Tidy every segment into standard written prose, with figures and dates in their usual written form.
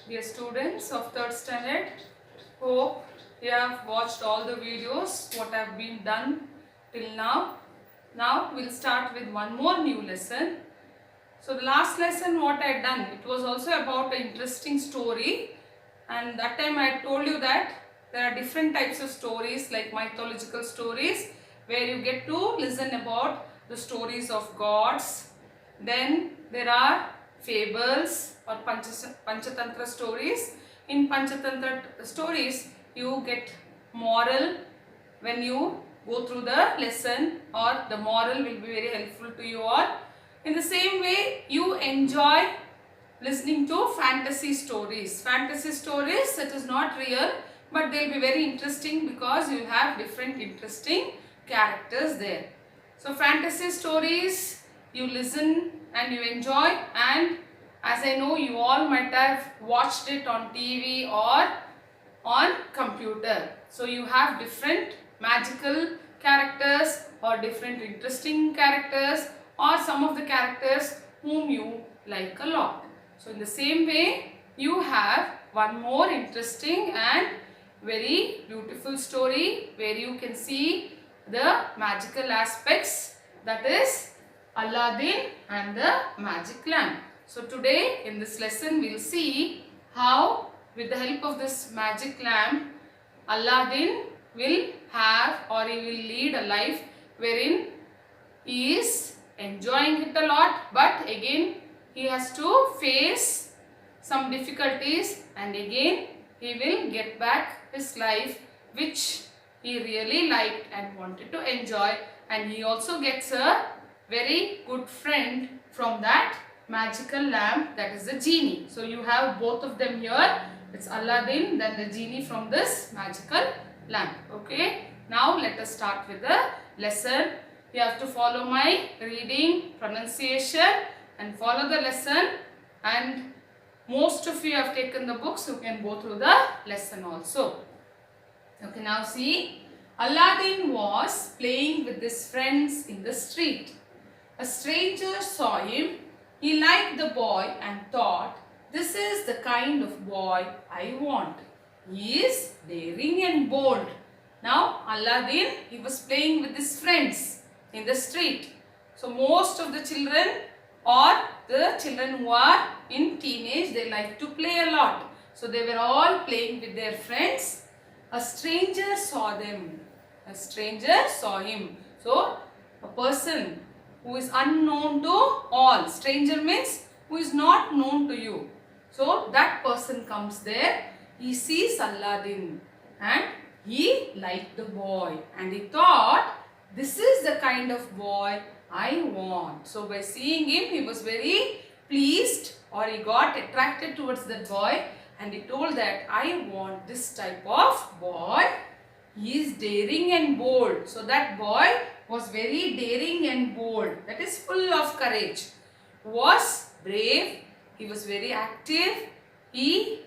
Dear students of 3rd standard, hope you have watched all the videos what have been done till now. Now we'll start with one more new lesson. So the last lesson what I had done, it was also about an interesting story, and that time I told you that there are different types of stories like mythological stories where you get to listen about the stories of gods. Then there are fables or Panchatantra stories. In Panchatantra stories you get moral when you go through the lesson, or the moral will be very helpful to you all. In the same way you enjoy listening to fantasy stories. Fantasy stories that is not real, but they will be very interesting because you have different interesting characters there. So fantasy stories you listen and you enjoy, and as I know you all might have watched it on TV or on computer. So you have different magical characters or different interesting characters or some of the characters whom you like a lot. So in the same way you have one more interesting and very beautiful story where you can see the magical aspects, that is Aladdin and the magic lamp. So today in this lesson we will see how with the help of this magic lamp Aladdin will have or he will lead a life wherein he is enjoying it a lot, but again he has to face some difficulties, and again he will get back his life which he really liked and wanted to enjoy, and he also gets a very good friend from that magical lamp, that is the genie. So you have both of them here. It's Aladdin, then the genie from this magical lamp. Okay, now let us start with the lesson. You have to follow my reading, pronunciation and follow the lesson, and most of you have taken the books, you can go through the lesson also. Okay, now see, Aladdin was playing with his friends in the street. A stranger saw him. He liked the boy and thought, this is the kind of boy I want. He is daring and bold. Now Aladdin, he was playing with his friends in the street. So most of the children or the children who are in teenage, they like to play a lot. So they were all playing with their friends. A stranger saw them. A stranger saw him. So a person who is unknown to all. Stranger means who is not known to you. So that person comes there. He sees Aladdin and he liked the boy, and he thought, this is the kind of boy I want. So by seeing him, he was very pleased, or he got attracted towards that boy, and he told that I want this type of boy. He is daring and bold. So that boy was very daring and bold. That is full of courage. Was brave. He was very active. He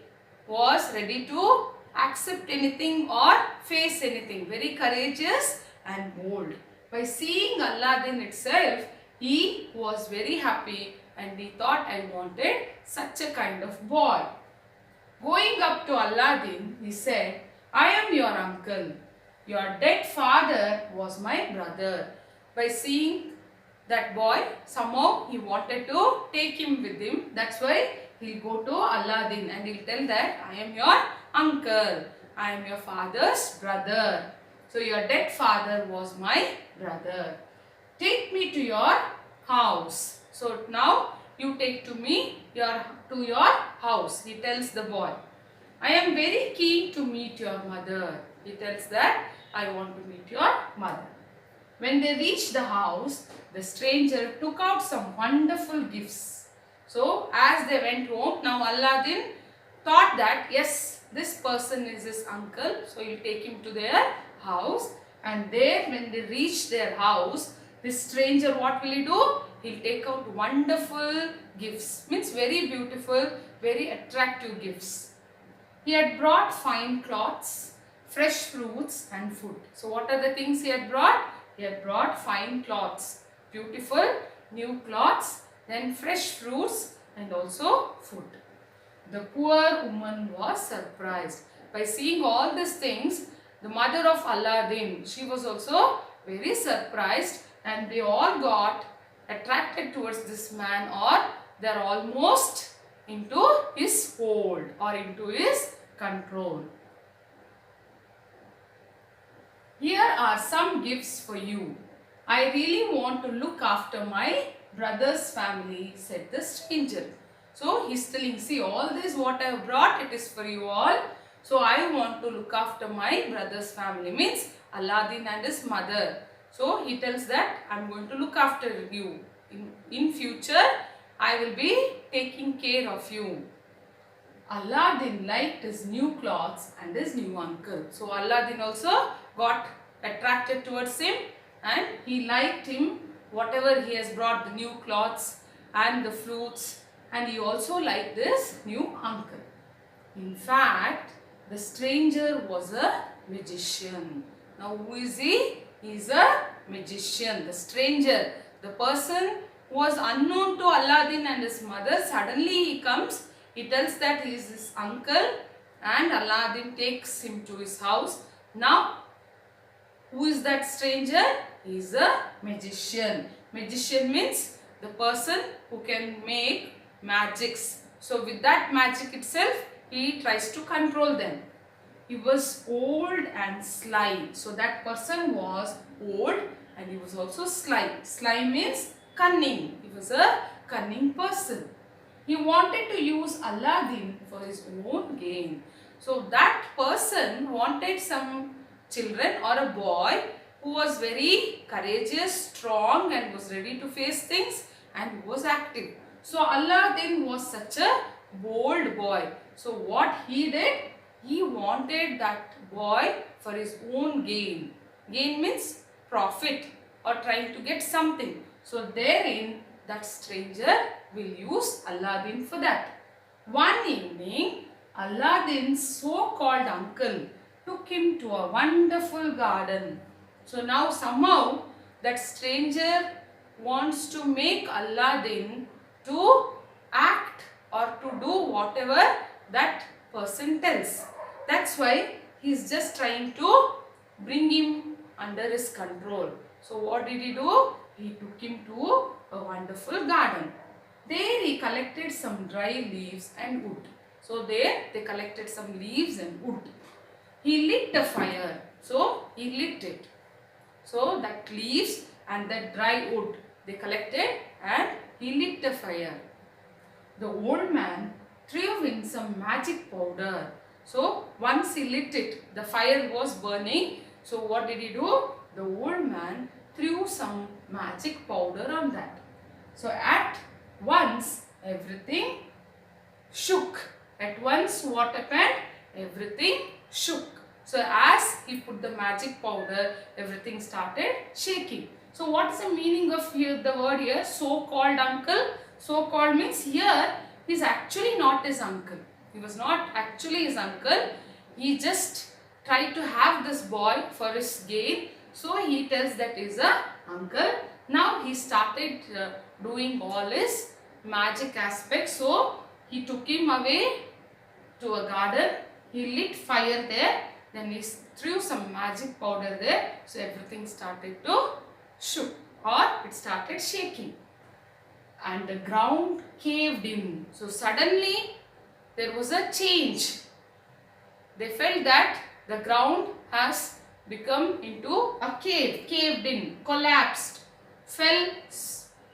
was ready to accept anything or face anything. Very courageous and bold. By seeing Aladdin itself, he was very happy and he thought, I wanted such a kind of boy. Going up to Aladdin, he said, I am your uncle. Your dead father was my brother. By seeing that boy, somehow he wanted to take him with him. That's why he'll go to Aladdin and he'll tell that I am your uncle. I am your father's brother. So your dead father was my brother. Take me to your house. So now you take to me to your house. He tells the boy. I am very keen to meet your mother. He tells that I want to meet your mother. When they reached the house, the stranger took out some wonderful gifts. So as they went home, now Aladdin thought that yes, this person is his uncle. So he'll take him to their house, and there when they reach their house, this stranger, what will he do? He'll take out wonderful gifts. Means very beautiful, very attractive gifts. He had brought fine cloths, fresh fruits and food. So what are the things he had brought? He had brought fine cloths, beautiful new cloths, then fresh fruits and also food. The poor woman was surprised. By seeing all these things, the mother of Aladdin, she was also very surprised, and they all got attracted towards this man, or they are almost into his hold or into his control. Here are some gifts for you. I really want to look after my brother's family, said the stranger. So he's telling, see, all this what I have brought, it is for you all. So I want to look after my brother's family, means Aladdin and his mother. So he tells that I am going to look after you. In future, I will be taking care of you. Aladdin liked his new clothes and his new uncle. So Aladdin also got attracted towards him, and he liked him, whatever he has brought, the new clothes and the flutes, and he also liked this new uncle. In fact, the stranger was a magician. Now who is he? He is a magician. The stranger, the person who was unknown to Aladdin and his mother, suddenly he comes, he tells that he is his uncle, and Aladdin takes him to his house. Now who is that stranger? He is a magician. Magician means the person who can make magics. So with that magic itself, he tries to control them. He was old and sly. So that person was old and he was also sly. Sly means cunning. He was a cunning person. He wanted to use Aladdin for his own gain. So that person wanted some children or a boy who was very courageous, strong, and was ready to face things, and was active. So Aladdin was such a bold boy. So what he did? He wanted that boy for his own gain. Gain means profit or trying to get something. So therein that stranger will use Aladdin for that. One evening, Aladdin's so-called uncle took him to a wonderful garden. So now somehow that stranger wants to make Aladdin to act or to do whatever that person tells. That's why he is just trying to bring him under his control. So what did he do? He took him to a wonderful garden. There he collected some dry leaves and wood. So there they collected some leaves and wood. He lit a fire. So he lit it. So that leaves and that dry wood they collected and he lit the fire. The old man threw in some magic powder. So once he lit it, the fire was burning. So what did he do? The old man threw some magic powder on that. So at once everything shook. At once what happened? Everything shook. So as he put the magic powder, everything started shaking. So what is the meaning of here, the word here? So-called uncle. So-called means here he is actually not his uncle. He was not actually his uncle. He just tried to have this boy for his gain. So he tells that he is a uncle. Now he started doing all his magic aspects. So he took him away to a garden. He lit fire there. Then he threw some magic powder there. So everything started to shook or it started shaking. And the ground caved in. So suddenly there was a change. They felt that the ground has become into a cave, caved in, collapsed, fell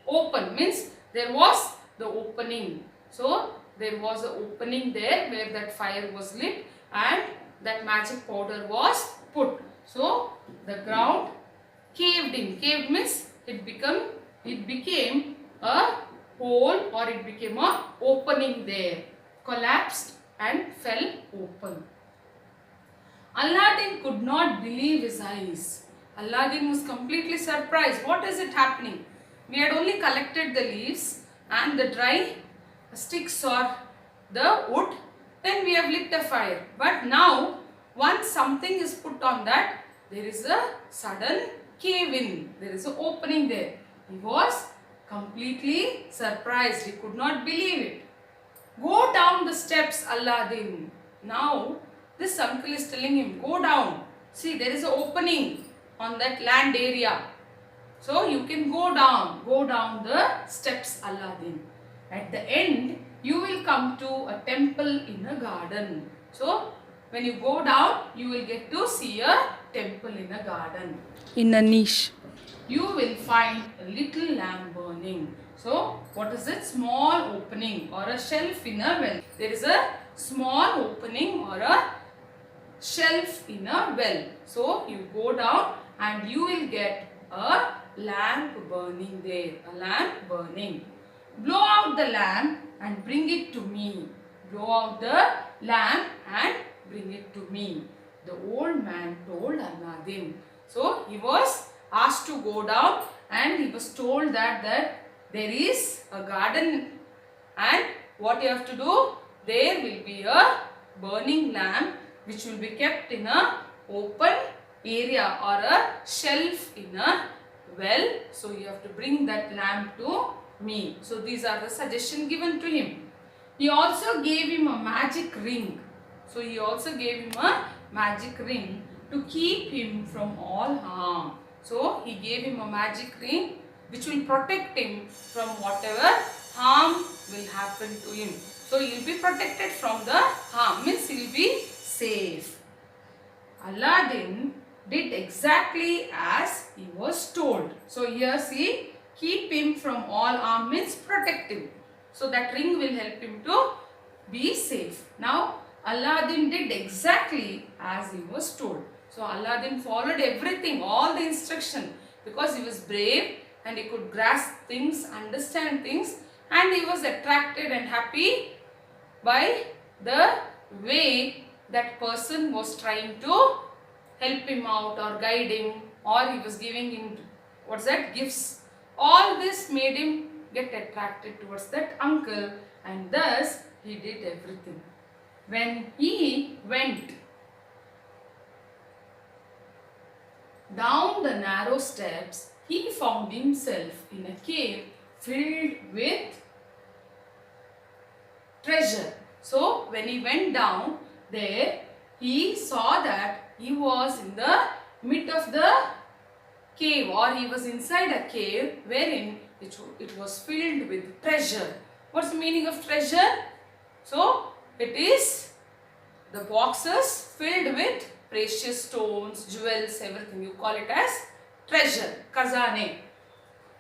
open, means there was the opening. So there was an opening there where that fire was lit and that magic powder was put. So the ground caved in. Caved means it became a hole or it became a opening there. Collapsed and fell open. Aladdin could not believe his eyes. Aladdin was completely surprised. What is it happening? We had only collected the leaves and the dry sticks or the wood. Then we have lit a fire. But now once something is put on that, there is a sudden cave in. There is an opening there. He was completely surprised. He could not believe it. Go down the steps, Aladdin. Now, this uncle is telling him, go down. See, there is an opening on that land area. So, you can go down the steps, Aladdin. At the end, you will come to a temple in a garden. So, when you go down, you will get to see a temple in a garden. In a niche. You will find a little lamp burning. So, what is it? Small opening or a shelf in a well. There is a small opening or a shelf in a well. So, you go down and you will get a lamp burning there. A lamp burning. Blow out the lamp and bring it to me. Blow out the lamp and bring it to me. The old man told Aladdin. So, he was asked to go down and he was told that there is a garden and what you have to do, there will be a burning lamp which will be kept in a open area or a shelf in a well. So, you have to bring that lamp to me. So, these are the suggestions given to him. He also gave him a magic ring. So, he also gave him a magic ring to keep him from all harm. So, he gave him a magic ring which will protect him from whatever harm will happen to him. So, he will be protected from the harm, means he will be safe. Aladdin did exactly as he was told. So, here see, keep him from all harm means protect him. So, that ring will help him to be safe. Now, Aladdin did exactly as he was told. So, Aladdin followed everything, all the instruction, because he was brave and he could grasp things, understand things, and he was attracted and happy by the way that person was trying to help him out or guide him, or he was giving him, what's that, gifts. All this made him get attracted towards that uncle, and thus he did everything. When he went down the narrow steps, he found himself in a cave filled with treasure. So, when he went down there, he saw that he was in the mid of the cave, or he was inside a cave wherein it was filled with treasure. What's the meaning of treasure? So, it is the boxes filled with precious stones, jewels, everything. You call it as treasure, khazane.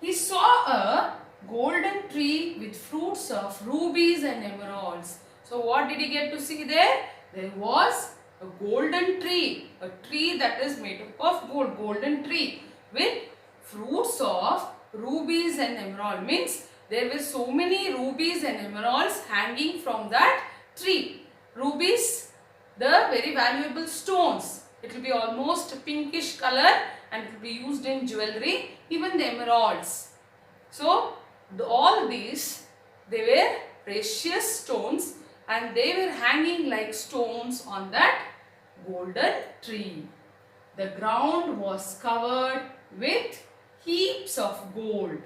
He saw a golden tree with fruits of rubies and emeralds. So, what did he get to see there? There was a golden tree, a tree that is made up of gold, golden tree with fruits of rubies and emerald. Means there were so many rubies and emeralds hanging from that tree. Rubies, the very valuable stones. It will be almost a pinkish color and it will be used in jewelry. Even the emeralds. So, all these, they were precious stones and they were hanging like stones on that golden tree. The ground was covered with heaps of gold.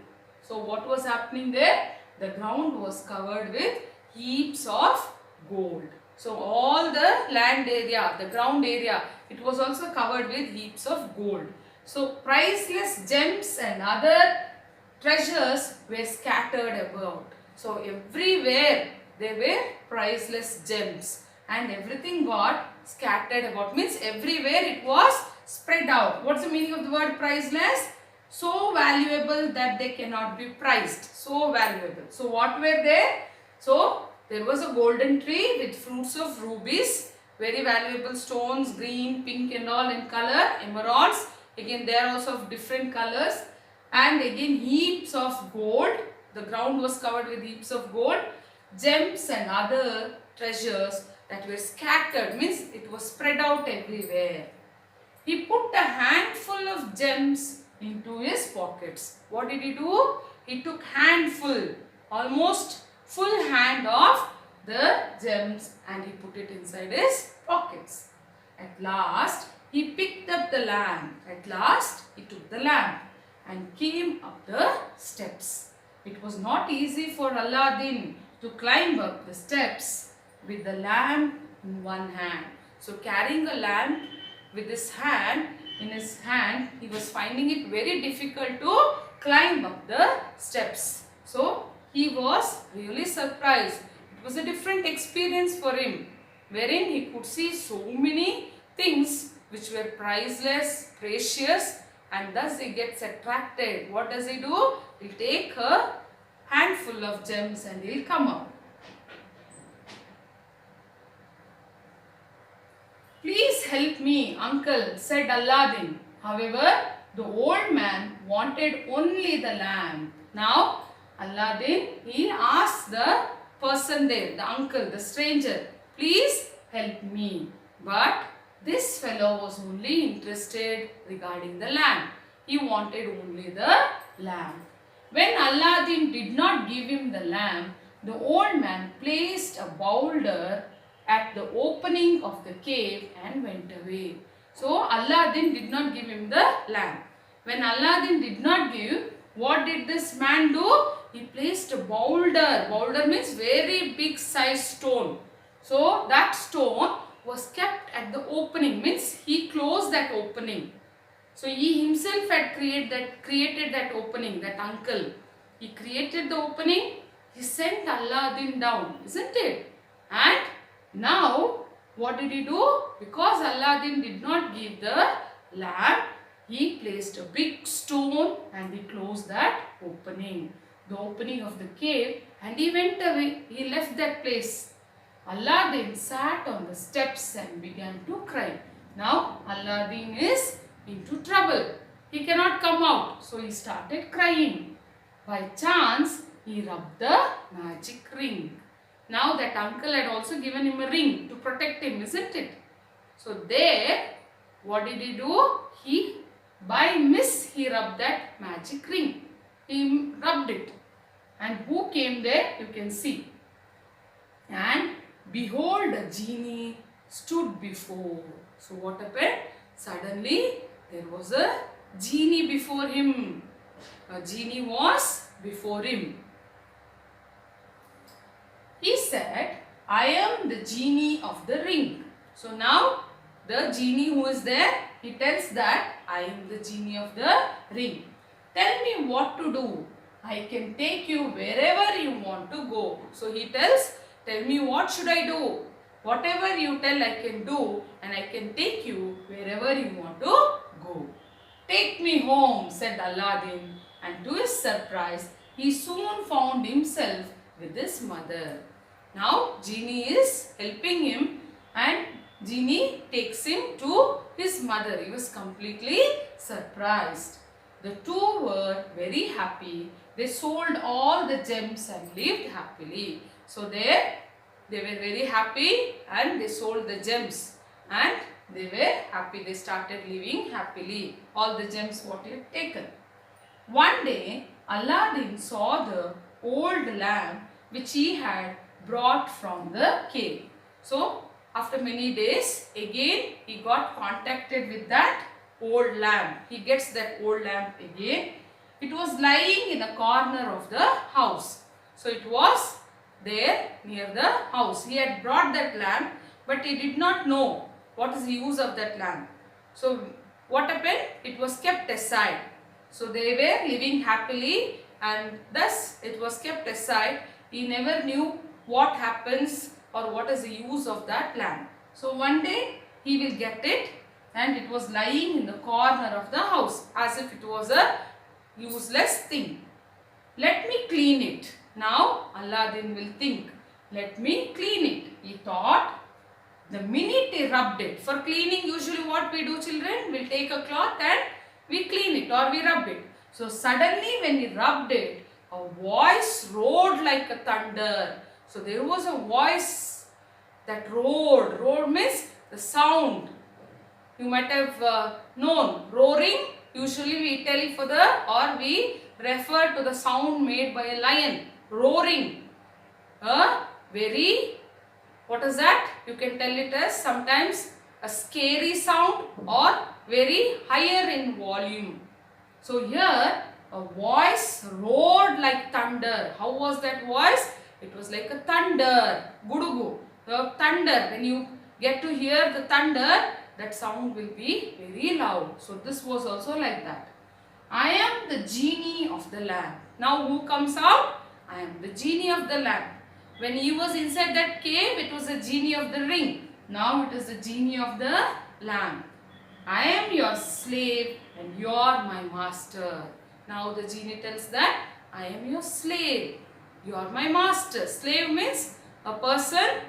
So, what was happening there? The ground was covered with heaps of gold. So, all the land area, the ground area, it was also covered with heaps of gold. So, priceless gems and other treasures were scattered about. So, everywhere there were priceless gems and everything got scattered about. Means everywhere it was spread out. What's the meaning of the word priceless? So valuable that they cannot be priced. So valuable. So, what were there? So, there was a golden tree with fruits of rubies, very valuable stones, green, pink and all in color, emeralds. Again, they are also of different colors. And again, heaps of gold. The ground was covered with heaps of gold. Gems and other treasures that were scattered. Means it was spread out everywhere. He put a handful of gems into his pockets. What did he do? He took handful, almost full hand of the gems and he put it inside his pockets. At last, he picked up the lamp. At last, he took the lamp and came up the steps. It was not easy for Aladdin to climb up the steps with the lamp in one hand. So carrying a lamp with his hand, he was finding it very difficult to climb up the steps. So he was really surprised. It was a different experience for him, wherein he could see so many things which were priceless, precious, and thus he gets attracted. What does he do? He'll take a handful of gems and he'll come up. Please help me, uncle, said Aladdin. However, the old man wanted only the lamp. Now, Aladdin, he asked the person there, the uncle, the stranger, please help me. But this fellow was only interested regarding the lamp. He wanted only the lamp. When Aladdin did not give him the lamp, the old man placed a boulder at the opening of the cave and went away. So Aladdin did not give him the lamp. When Aladdin did not give, what did this man do? He placed a boulder. Boulder means very big size stone. So that stone was kept at the opening, means he closed that opening. So he himself had created that opening, that uncle. He created the opening, he sent Aladdin down, isn't it? And now what did he do? Because Aladdin did not give the lamp, he placed a big stone and he closed that opening, the opening of the cave, and he went away. He left that place. Aladdin sat on the steps and began to cry. Now Aladdin is into trouble. He cannot come out. So he started crying. By chance, he rubbed the magic ring. Now that uncle had also given him a ring to protect him, isn't it? So there, what did he do? By miss, he rubbed that magic ring. He rubbed it. And who came there? You can see. And behold, a genie stood before. So what happened? Suddenly, there was a genie before him. A genie was before him. He said, I am the genie of the ring. So now, the genie who is there, he tells that I am the genie of the ring. Tell me what to do. I can take you wherever you want to go. So he tells, tell me what should I do. Whatever you tell I can do, and I can take you wherever you want to go. Take me home, said Aladdin, and to his surprise, he soon found himself with his mother. Now genie is helping him and genie takes him to his mother. He was completely surprised. The two were very happy. They sold all the gems and lived happily. So they were very happy and they sold the gems and they were happy. They started living happily. All the gems what he had taken. One day Aladdin saw the old lamp which he had brought from the cave. So after many days again he got contacted with that old lamp. He gets that old lamp again. It was lying in a corner of the house. So it was there near the house. He had brought that lamp but he did not know what is the use of that lamp. So what happened? It was kept aside. So they were living happily and thus it was kept aside. He never knew what happens or what is the use of that lamp. So one day he will get it and it was lying in the corner of the house as if it was a useless thing. Let me clean it. Now Aladdin will think, let me clean it. He thought. The minute he rubbed it, for cleaning usually what we do children, we'll take a cloth and we clean it or we rub it. So suddenly when he rubbed it, a voice roared like a thunder. So there was a voice that roared. Roar means the sound. You might have known roaring. Usually we tell for the or we refer to the sound made by a lion. Roaring. What is that? You can tell it as sometimes a scary sound or very higher in volume. So here a voice roared like thunder. How was that voice? It was like a thunder. Gudugu. The thunder. When you get to hear the thunder, that sound will be very loud. So this was also like that. I am the genie of the lamp. Now who comes out? I am the genie of the lamp. When he was inside that cave, it was a genie of the ring. Now it is the genie of the lamp. I am your slave and you are my master. Now the genie tells that I am your slave. You are my master. Slave means a person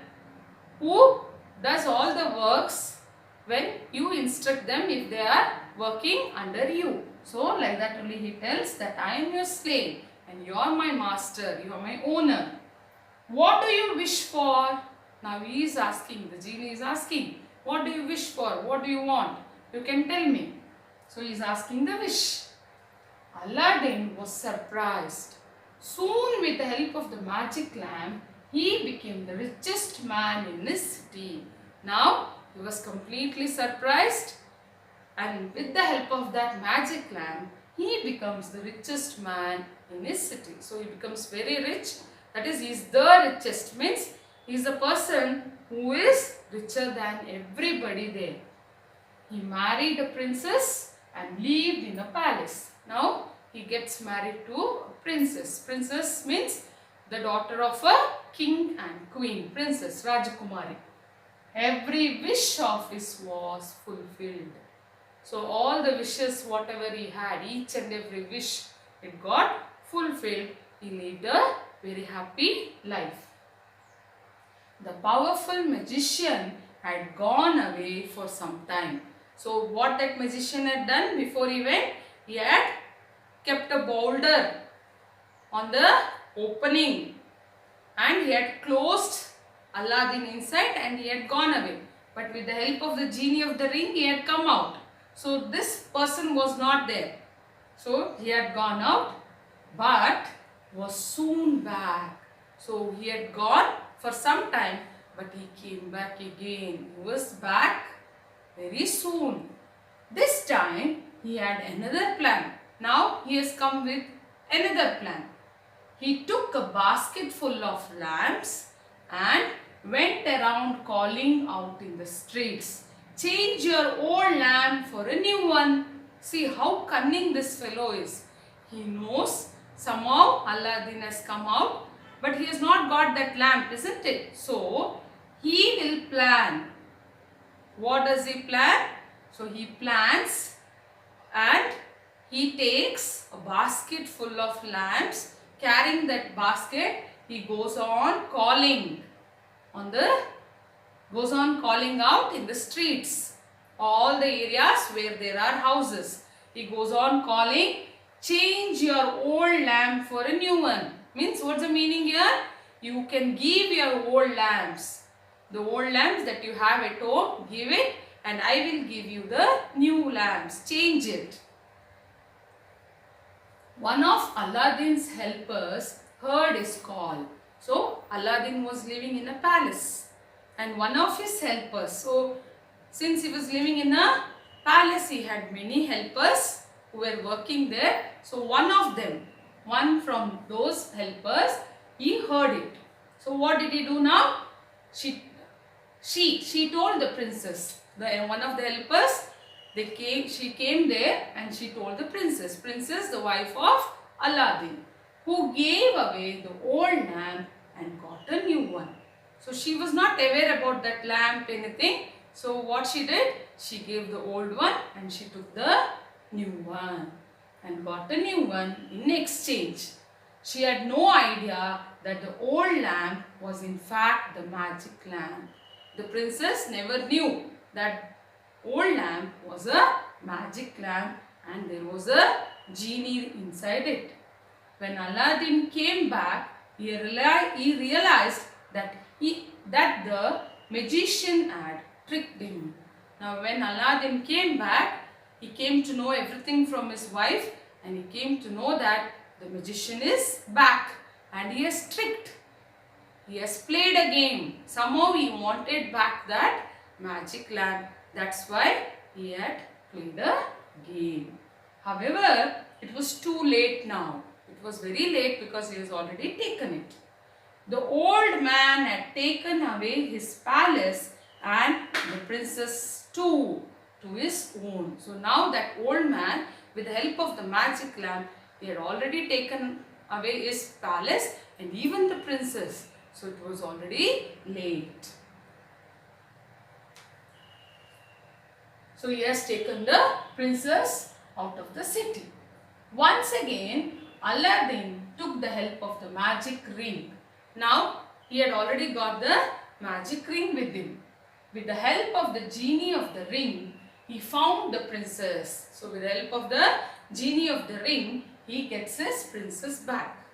who does all the works when you instruct them if they are working under you. So like that only he tells that I am your slave and you are my master, you are my owner. What do you wish for? Now he is asking, the genie is asking, what do you wish for? What do you want? You can tell me. So he is asking the wish. Aladdin was surprised. Soon with the help of the magic lamp, he became the richest man in his city. Now he was completely surprised, and with the help of that magic lamp, he becomes the richest man in his city. So he becomes very rich. That is, he is the richest. Means he is a person who is richer than everybody there. He married a princess and lived in a palace. Now he gets married to a princess. Princess means the daughter of a king and queen. Princess, Rajakumari. Every wish of his was fulfilled. So all the wishes, whatever he had, each and every wish, it got fulfilled. He lived a very happy life. The powerful magician had gone away for some time. So what that magician had done before he went? He had kept a boulder on the opening and he had closed Aladdin inside and he had gone away. But with the help of the genie of the ring, he had come out. So this person was not there. So he had gone out but was soon back. So he had gone for some time but he came back again. He was back very soon. This time he had another plan. Now he has come with another plan. He took a basket full of lamps and went around calling out in the streets, "Change your old lamp for a new one." See how cunning this fellow is. He knows somehow Aladdin has come out, but he has not got that lamp, isn't it? So he will plan. What does he plan? So he plans and he takes a basket full of lamps. Carrying that basket, he goes on calling out in the streets, all the areas where there are houses. He goes on calling, "Change your old lamp for a new one." Means what's the meaning here? You can give your old lamps. The old lamps that you have at home, give it and I will give you the new lamps. Change it. One of Aladdin's helpers heard his call. So Aladdin was living in a palace and one of his helpers. So since he was living in a palace, he had many helpers who were working there. So one from those helpers, he heard it. So what did he do now? She told the princess, one of the helpers, she came there and she told the princess, the wife of Aladdin, who gave away the old lamp and got a new one. So she was not aware about that lamp, anything. So what she did? She gave the old one and she took the new one and got a new one in exchange. She had no idea that the old lamp was in fact the magic lamp. The princess never knew that old lamp was a magic lamp and there was a genie inside it. When Aladdin came back, he realized that the magician had tricked him. Now when Aladdin came back, he came to know everything from his wife and he came to know that the magician is back and he has tricked. He has played a game. Somehow he wanted back that magic lamp. That's why he had played a game. However, it was too late now. It was very late because he has already taken it. the old man had taken away his palace and the princess too to his own. So now that old man, with the help of the magic lamp, he had already taken away his palace and even the princess. So it was already late. So he has taken the princess out of the city. Once again, Aladdin took the help of the magic ring. Now he had already got the magic ring with him. With the help of the genie of the ring, he found the princess. So with the help of the genie of the ring, he gets his princess back.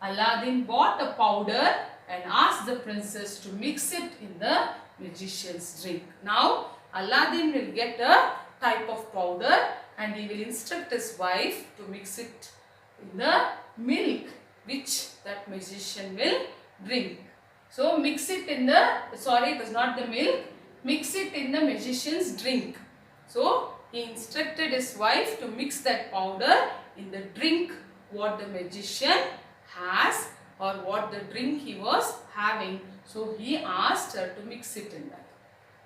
Aladdin bought a powder and asked the princess to mix it in the magician's drink. Now Aladdin will get a type of powder and he will instruct his wife to mix it in the milk which that magician will drink. So mix it in the, sorry, it was not the milk, mix it in the magician's drink. So he instructed his wife to mix that powder in the drink what the magician has or what the drink he was having. So he asked her to mix it in that.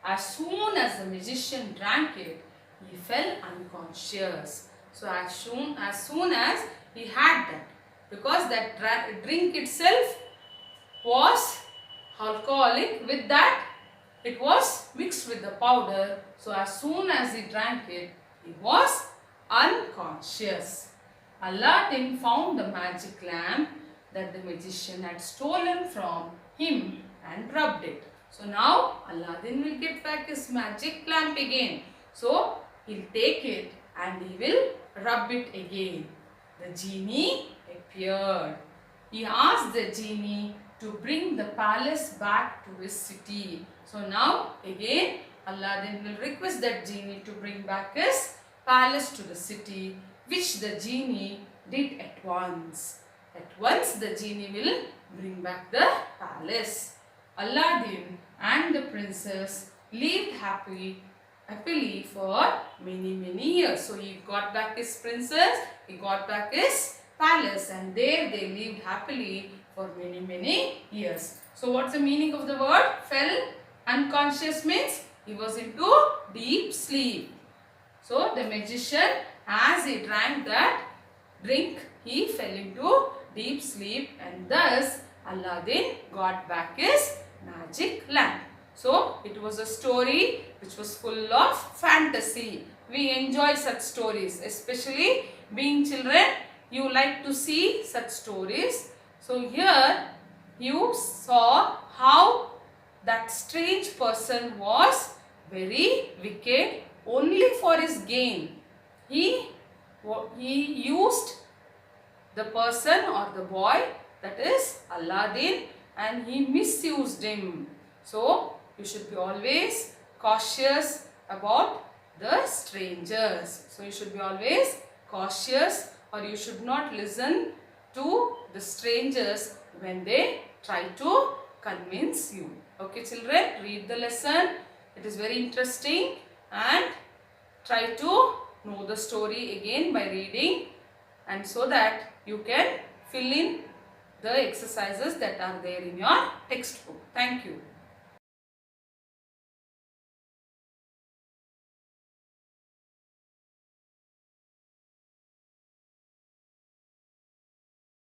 As soon as the magician drank it, he fell unconscious. So as soon as he had that, because that drink itself was alcoholic, with that it was mixed with the powder. So as soon as he drank it, he was unconscious. Aladdin found the magic lamp that the magician had stolen from him and rubbed it. So now Aladdin will get back his magic lamp again. So he'll take it and he will rub it again. The genie appeared. He asked the genie to bring the palace back to his city. So now again Aladdin will request that genie to bring back his palace to the city, which the genie did at once. At once the genie will bring back the palace. Aladdin and the princess lived happily for many years. So he got back his princess, he got back his palace, and there they lived happily for many years. So what's the meaning of the word fell unconscious? Means he was into deep sleep. So the magician, as he drank that drink, he fell into deep sleep, and thus Aladdin got back his magic lamp. So it was a story which was full of fantasy. We enjoy such stories, especially being children. You like to see such stories. So here you saw how that strange person was very wicked only for his gain. He used the person or the boy, that is Aladdin, and he misused him. So you should be always cautious about the strangers. So you should be always cautious, or you should not listen to the strangers when they try to convince you. Okay children, read the lesson. It is very interesting, and try to know the story again by reading, and so that you can fill in the exercises that are there in your textbook. Thank you.